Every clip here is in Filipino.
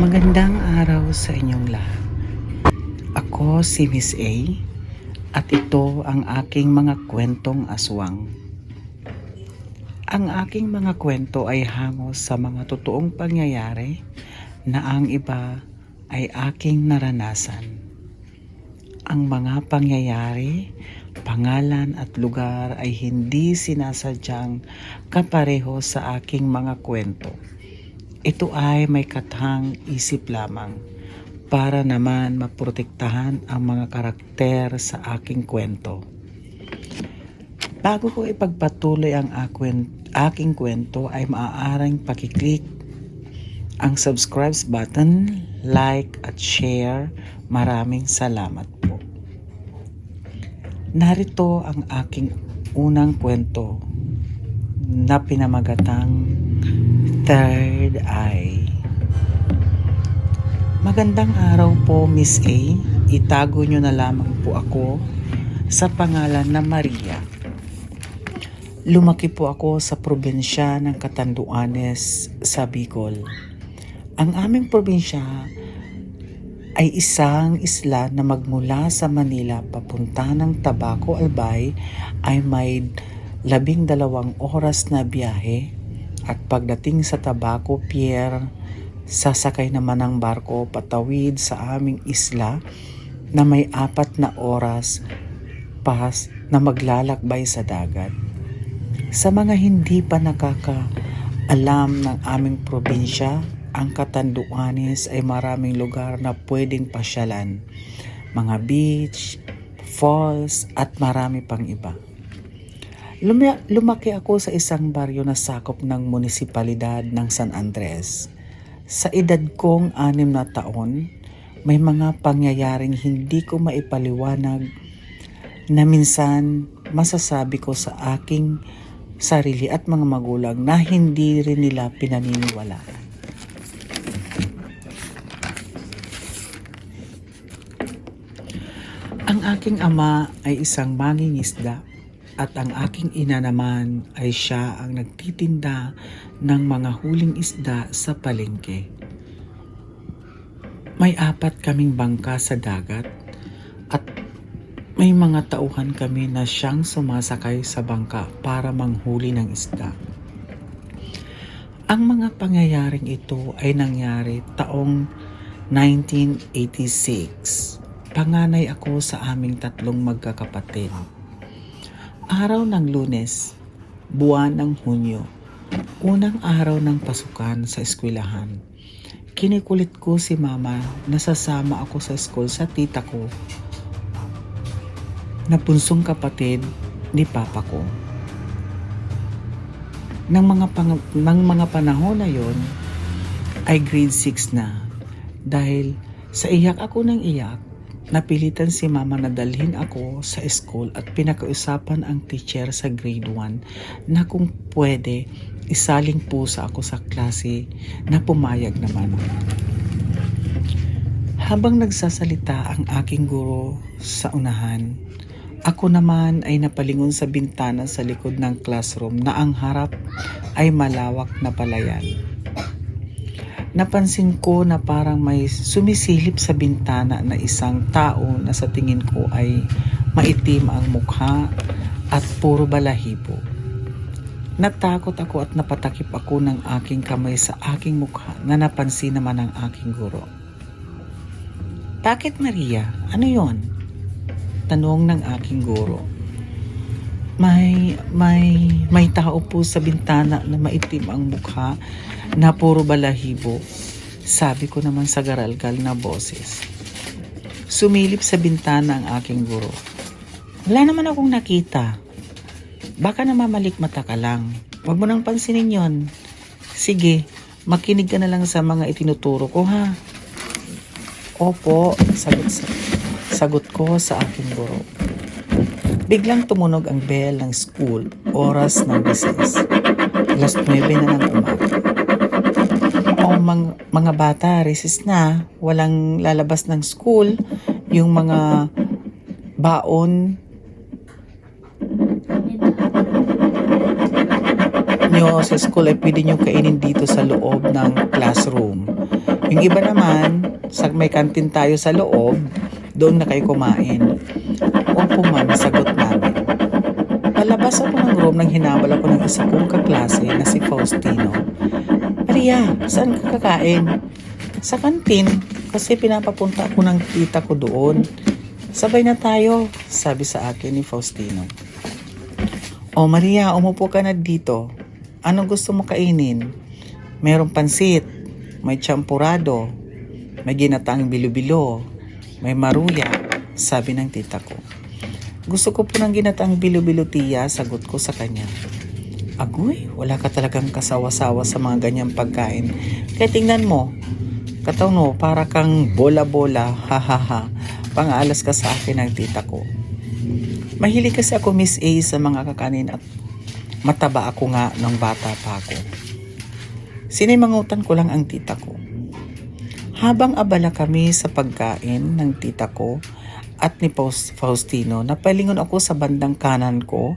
Magandang araw sa inyong lahat. Ako si Miss A at ito ang aking mga kwentong aswang. Ang aking mga kwento ay hangos sa mga totoong pangyayari na ang iba ay aking naranasan. Ang mga pangyayari, pangalan at lugar ay hindi sinasadyang kapareho sa aking mga kwento. Ito ay may kathang isip lamang para naman maprotektahan ang mga karakter sa aking kwento. Bago ko ipagpatuloy ang aking kwento ay maaaring pakiclick ang subscribe button, like at share. Maraming salamat po. Narito ang aking unang kwento na pinamagatang Third Eye. Magandang araw po, Miss A. Itago nyo na lamang po ako sa pangalan na Maria. Lumaki po ako sa probinsya ng Catanduanes sa Bicol. Ang aming probinsya ay isang isla na magmula sa Manila papunta ng Tabaco, Albay ay may 12 oras na biyahe. At pagdating sa Tabaco Pier, sasakay naman ng barko patawid sa aming isla na may 4 na oras pas na maglalakbay sa dagat. Sa mga hindi pa nakakaalam ng aming probinsya, ang Catanduanes ay maraming lugar na pwedeng pasyalan. Mga beach, falls at marami pang iba. Lumaki ako sa isang baryo na sakop ng munisipalidad ng San Andres. Sa edad kong 6 na taon, may mga pangyayaring hindi ko maipaliwanag na minsan masasabi ko sa aking sarili at mga magulang na hindi rin nila pinaniniwalaan. Ang aking ama ay isang mangingisda. At ang aking ina naman ay siya ang nagtitinda ng mga huling isda sa palengke. May 4 kaming bangka sa dagat at may mga tauhan kami na siyang sumasakay sa bangka para manghuli ng isda. Ang mga pangyayaring ito ay nangyari taong 1986. Panganay ako sa aming 3 magkakapatid. Araw ng Lunes, buwan ng Hunyo, unang araw ng pasukan sa eskwelahan. Kinikulit ko si mama na sasama ako sa school sa tita ko na bunsong kapatid ni papa ko. Nang mga panahon na yon ay grade 6 na. Dahil sa iyak ako ng iyak, napilitan si mama na dalhin ako sa school at pinakausapan ang teacher sa grade 1 na kung pwede isaling pusa ako sa klase na pumayag naman. Habang nagsasalita ang aking guro sa unahan, ako naman ay napalingon sa bintana sa likod ng classroom na ang harap ay malawak na palayan. Napansin ko na parang may sumisilip sa bintana na isang tao na sa tingin ko ay maitim ang mukha at puro balahibo. Natakot ako at napatakip ako ng aking kamay sa aking mukha na napansin naman ng aking guro. "Bakit, Maria? Ano yon?" tanong ng aking guro. May tao po sa bintana na maitim ang mukha na puro balahibo, sabi ko naman sa garalgal na boses. Sumilip sa bintana ang aking guro. "Wala naman akong nakita. Baka namamalikmata ka lang. Huwag mo nang pansinin yon. Sige, makinig ka na lang sa mga itinuturo ko, ha?" "Opo," sagot ko sa aking guro. Biglang tumunog ang bell ng school, oras ng recess. 9:00 na ng umaga. Mga bata, recess na, walang lalabas ng school, yung mga baon nyo sa school ay pwede nyo kainin dito sa loob ng classroom. Yung iba naman, may kantin tayo sa loob, doon na kayo kumain. Opo ma'am, sagot namin. Palabas ako ng room nang hinabal ako ng isa kong kaklase na si Faustino. Maria, saan ka kakain? Sa kantin, kasi pinapapunta ako ng tita ko doon. Sabay na tayo, sabi sa akin ni Faustino. O Maria, umupo ka na dito. Anong gusto mo kainin? Merong pansit, may champurado, may ginataang bilo-bilo, may maruya, sabi ng tita ko. Gusto ko po ng ginataang bilo-bilo tiya, sagot ko sa kanya. Agoy, wala ka talagang kasawa-sawa sa mga ganyang pagkain. Kaya tingnan mo, kataon mo, para kang bola-bola, hahaha, pang-aalas ka sa akin ng tita ko. Mahilig kasi ako Miss A sa mga kakanin at mataba ako nga ng bata pa ako. Sinimangutan ko lang ang tita ko. Habang abala kami sa pagkain ng tita ko at ni Faustino, napalingon ako sa bandang kanan ko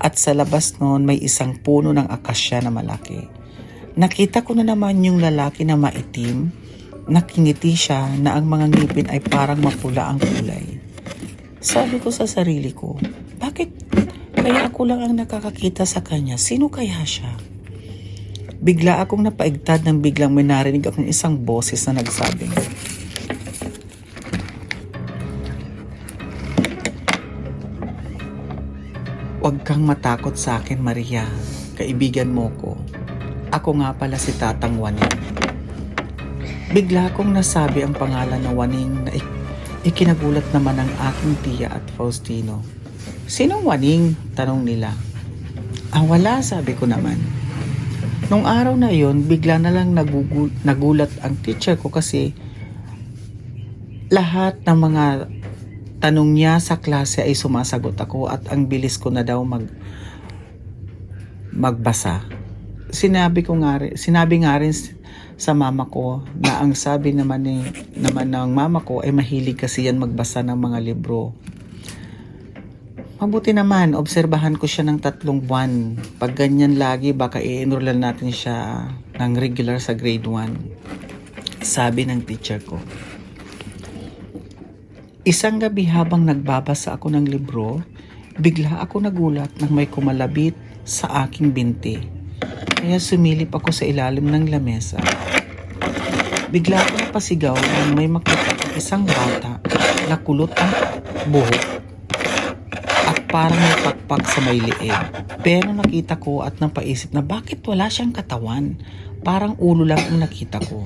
at sa labas noon may isang puno ng akasya na malaki. Nakita ko na naman yung lalaki na maitim, nakingiti siya na ang mga ngipin ay parang mapula ang kulay. Sabi ko sa sarili ko, bakit kaya ako lang ang nakakakita sa kanya? Sino kaya siya? Bigla akong napaigtad nang biglang may narinig akong isang boses na nagsabing, "Huwag kang matakot sa akin, Maria. Kaibigan mo ko. Ako nga pala si Tatang Waning." Bigla akong nasabi ang pangalan na Waning na ikinagulat naman ng aking tiya at Faustino. "Sinong Waning?" tanong nila. Wala," sabi ko naman. Nung araw na yon, bigla na lang nagulat ang teacher ko kasi lahat ng mga tanong niya sa klase ay sumasagot ako at ang bilis ko na daw magbasa. Sinabi nga rin sa mama ko na ang sabi naman ng mama ko ay mahilig kasi yan magbasa ng mga libro. Mabuti naman, obserbahan ko siya ng 3 buwan. Pag ganyan lagi, baka i-enrollan natin siya ng regular sa grade 1. Sabi ng teacher ko. Isang gabi habang nagbabasa ako ng libro, bigla ako nagulat nang may kumalabit sa aking binti. Kaya sumilip ako sa ilalim ng lamesa. Bigla ako napasigaw nang may makita ang isang bata na kulot ang buhok at parang may pakpak sa may liig. Pero nakita ko at napaisip na bakit wala siyang katawan. Parang ulo lang ang nakita ko.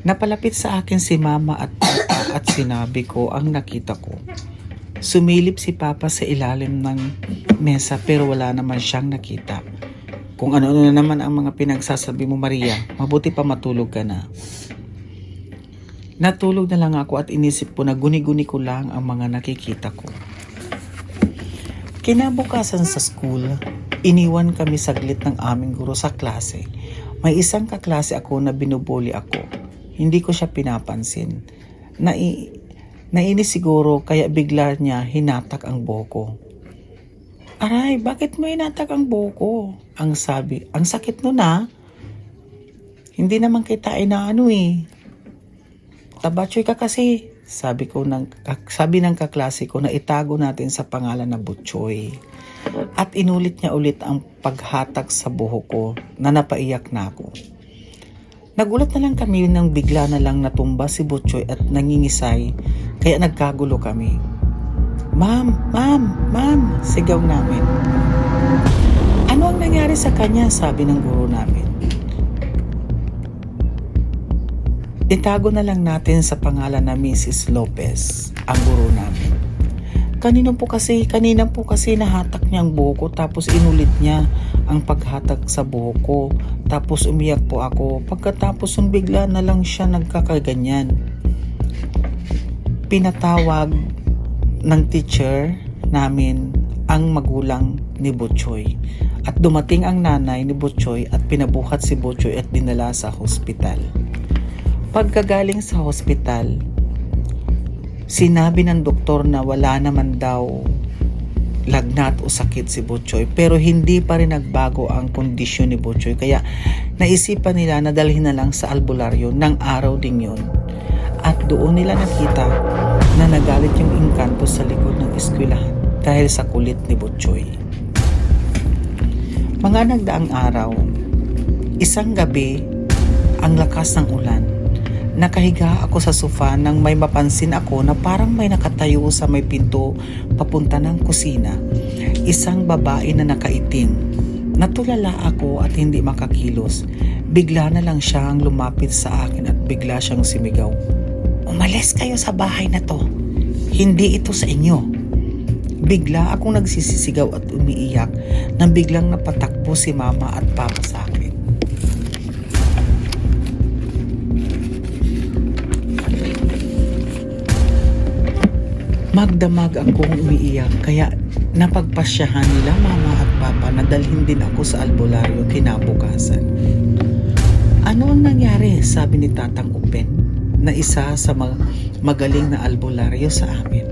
Napalapit sa akin si mama at papa at sinabi ko ang nakita ko. Sumilip si papa sa ilalim ng mesa pero wala naman siyang nakita. Kung ano-ano na naman ang mga pinagsasabi mo, Maria, mabuti pa matulog ka na. Natulog na lang ako at inisip ko na guni-guni ko lang ang mga nakikita ko. Kinabukasan sa school, iniwan kami saglit ng aming guro sa klase. May isang kaklase ako na binubuli ako. Hindi ko siya pinapansin. Nainis siguro kaya bigla niya hinatak ang buhok ko. Aray, bakit mo hinatak ang buhok ko? Ang sabi, ang sakit nun ha. Hindi naman kita inaano eh. Tabatsoy ka kasi. Sabi ng kaklase ko na itago natin sa pangalan na Butchoy. At inulit niya ulit ang paghatak sa buhok ko na napaiyak na ako. Nagulat na lang kami nang bigla na lang natumba si Butchoy at nangingisay kaya nagkagulo kami. Ma'am, sigaw namin. Ano ang nangyari sa kanya? Sabi ng guro namin. Itago na lang natin sa pangalan na Mrs. Lopez, ang guro namin. Kanina po kasi nahatak niya ang buhok ko tapos inulit niya ang paghatak sa buhok ko. Tapos umiyak po ako. Pagkatapos bigla na lang siya nagkakaganyan. Pinatawag ng teacher namin ang magulang ni Butchoy. At dumating ang nanay ni Butchoy at pinabuhat si Butchoy at dinala sa hospital. Pagkagaling sa hospital, sinabi ng doktor na wala naman daw lagnat o sakit si Butchoy, pero hindi pa rin nagbago ang kondisyon ni Butchoy, kaya naisipan nila na dalhin na lang sa albularyo ng araw ding yun. At doon nila nakita na nagalit yung engkanto sa likod ng eskwelahan dahil sa kulit ni Butchoy. Mga nagdaang araw, isang gabi, ang lakas ng ulan. Nakahiga ako sa sofa nang may mapansin ako na parang may nakatayo sa may pinto papunta ng kusina. Isang babae na nakaitim. Natulala ako at hindi makakilos. Bigla na lang siyang lumapit sa akin at bigla siyang sumigaw. "Umalis kayo sa bahay na to. Hindi ito sa inyo." Bigla akong nagsisisigaw at umiiyak nang biglang napatakbo si mama at papa sa akin. Magdamag akong umiiyak, kaya napagpasyahan nila mama at papa na dalhin din ako sa albularyo kinabukasan. "Ano ang nangyari?" sabi ni Tatang Upen, na isa sa magaling na albularyo sa amin.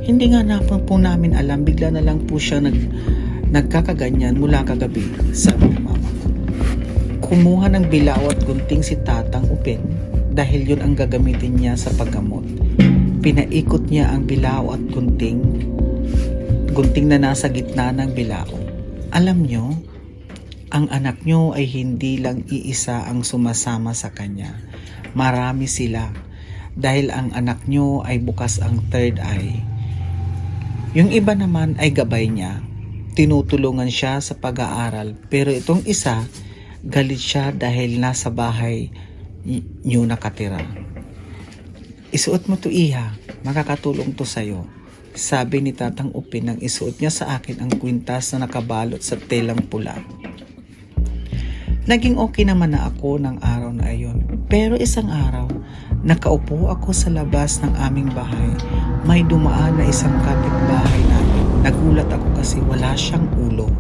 "Hindi nga na po namin alam, bigla na lang po siya nagkakaganyan mula kagabi," sabi ni mama. Kumuha ng bilao at gunting si Tatang Upen dahil yun ang gagamitin niya sa paggamot. Pinaikot niya ang bilao at gunting na nasa gitna ng bilao. "Alam nyo, ang anak nyo ay hindi lang iisa ang sumasama sa kanya. Marami sila dahil ang anak nyo ay bukas ang third eye. Yung iba naman ay gabay niya. Tinutulungan siya sa pag-aaral, pero itong isa, galit siya dahil nasa bahay nyo nakatira. Isuot mo to, iha. Makakatulong to sa'yo," sabi ni Tatang Upin nang isuot niya sa akin ang kwintas na nakabalot sa telang pula. Naging okay naman na ako ng araw na ayon. Pero isang araw, nakaupo ako sa labas ng aming bahay. May dumaan na isang kapitbahay namin. Nagulat ako kasi wala siyang ulo.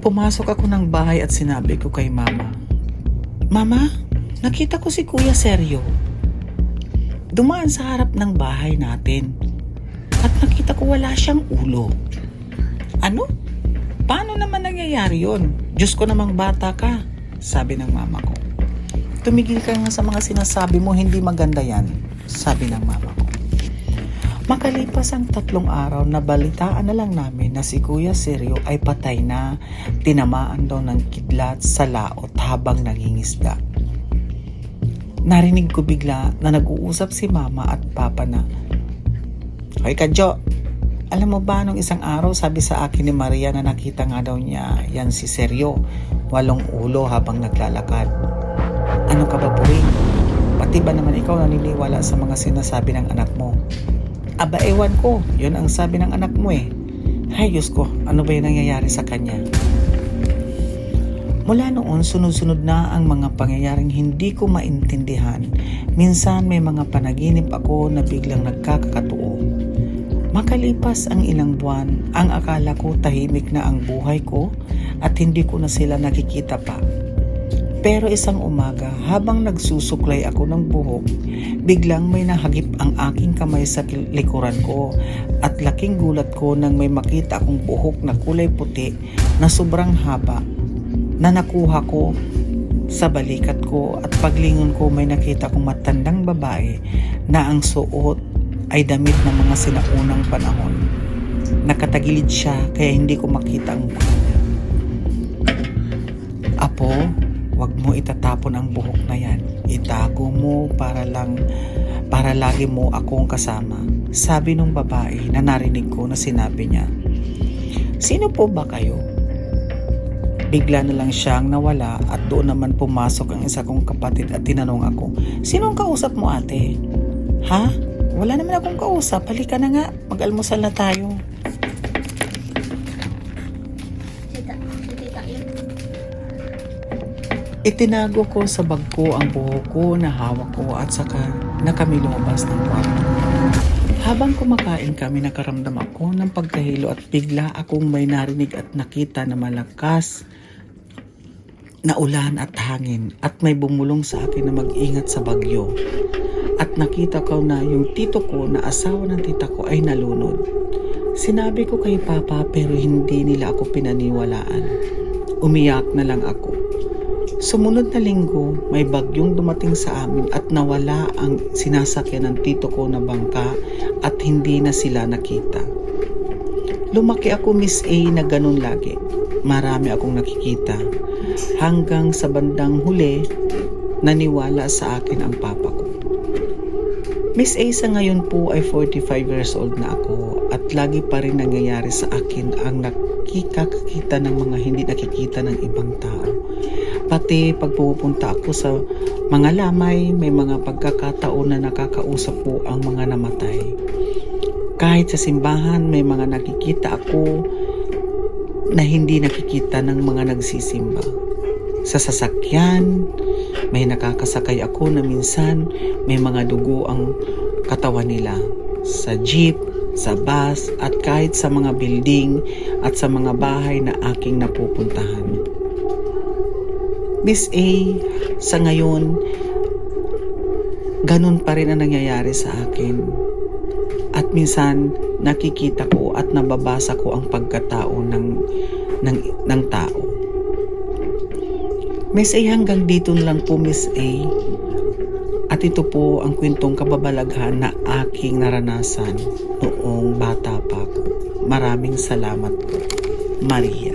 Pumasok ako ng bahay at sinabi ko kay mama, "Mama, nakita ko si Kuya Seryo. Dumaan sa harap ng bahay natin at nakita ko wala siyang ulo." "Ano? Paano naman nangyayari yun? Diyos ko namang bata ka," sabi ng mama ko. "Tumigil ka nga sa mga sinasabi mo, hindi maganda yan," sabi ng mama ko. Makalipas ang 3 araw, nabalitaan na lang namin na si Kuya Seryo ay patay na, tinamaan daw ng kidlat sa laot habang nangingisda. Narinig ko bigla na nag-uusap si mama at papa na, "Hoy Kadyo, alam mo ba nung isang araw sabi sa akin ni Maria na nakita nga daw niya yan si Seryo, 8 ulo habang naglalakad. Ano ka ba, Puring? Pati ba naman ikaw naniniwala sa mga sinasabi ng anak mo?" "Aba, ewan ko, yun ang sabi ng anak mo eh." "Ay Diyos ko, ano ba yung nangyayari sa kanya?" Mula noon, sunod-sunod na ang mga pangyayaring hindi ko maintindihan. Minsan may mga panaginip ako na biglang nagkakatotoo. Makalipas ang ilang buwan, ang akala ko tahimik na ang buhay ko at hindi ko na sila nakikita pa. Pero isang umaga, habang nagsusuklay ako ng buhok, biglang may nahagip ang aking kamay sa likuran ko at laking gulat ko nang may makita akong buhok na kulay puti na sobrang haba na nakuha ko sa balikat ko, at paglingon ko may nakita kong matandang babae na ang suot ay damit ng mga sinaunang panahon. Nakatagilid siya kaya hindi ko makita ang mukha niya. "Apo, wag mo itatapon ang buhok na yan. Itago mo para lagi mo akong kasama," sabi nung babae na narinig ko na sinabi niya. "Sino po ba kayo?" Bigla na lang siyang nawala at doon naman pumasok ang isa kong kapatid at tinanong ako, "Sinong kausap mo, ate?" "Ha? Wala naman akong kausap. Halika na nga, mag-almusal na tayo." Itinago ko sa bag ko ang buhok ko na hawak ko at saka na kami lumabas ng kwarto. Habang kumakain kami, nakaramdam ako ng pagkahilo at bigla akong may narinig at nakita na malakas na ulan at hangin at may bumulong sa akin na mag-ingat sa bagyo. At nakita ko na yung tito ko na asawa ng tita ko ay nalunod. Sinabi ko kay Papa pero hindi nila ako pinaniwalaan. Umiyak na lang ako. Sumunod na linggo, may bagyong dumating sa amin at nawala ang sinasakyan ng tito ko na bangka at hindi na sila nakita. Lumaki ako, Miss A, na ganun lagi. Marami akong nakikita. Hanggang sa bandang huli, naniwala sa akin ang papa ko. Miss A, sa ngayon po ay 45 years old na ako at lagi pa rin nangyayari sa akin ang nakikakita ng mga hindi nakikita ng ibang tao. Pati pag pupunta ako sa mga lamay, may mga pagkakataon na nakakausap po ang mga namatay. Kahit sa simbahan, may mga nakikita ako na hindi nakikita ng mga nagsisimba. Sa sasakyan, may nakakasakay ako na minsan may mga dugo ang katawan nila. Sa jeep, sa bus, at kahit sa mga building at sa mga bahay na aking napupuntahan. Miss A, sa ngayon, ganun pa rin ang nangyayari sa akin. At minsan, nakikita ko at nababasa ko ang pagkatao ng tao. Miss A, hanggang dito lang po, Miss A. At ito po ang kwentong kababalaghan na aking naranasan noong bata pa ako. Maraming salamat po, Maria.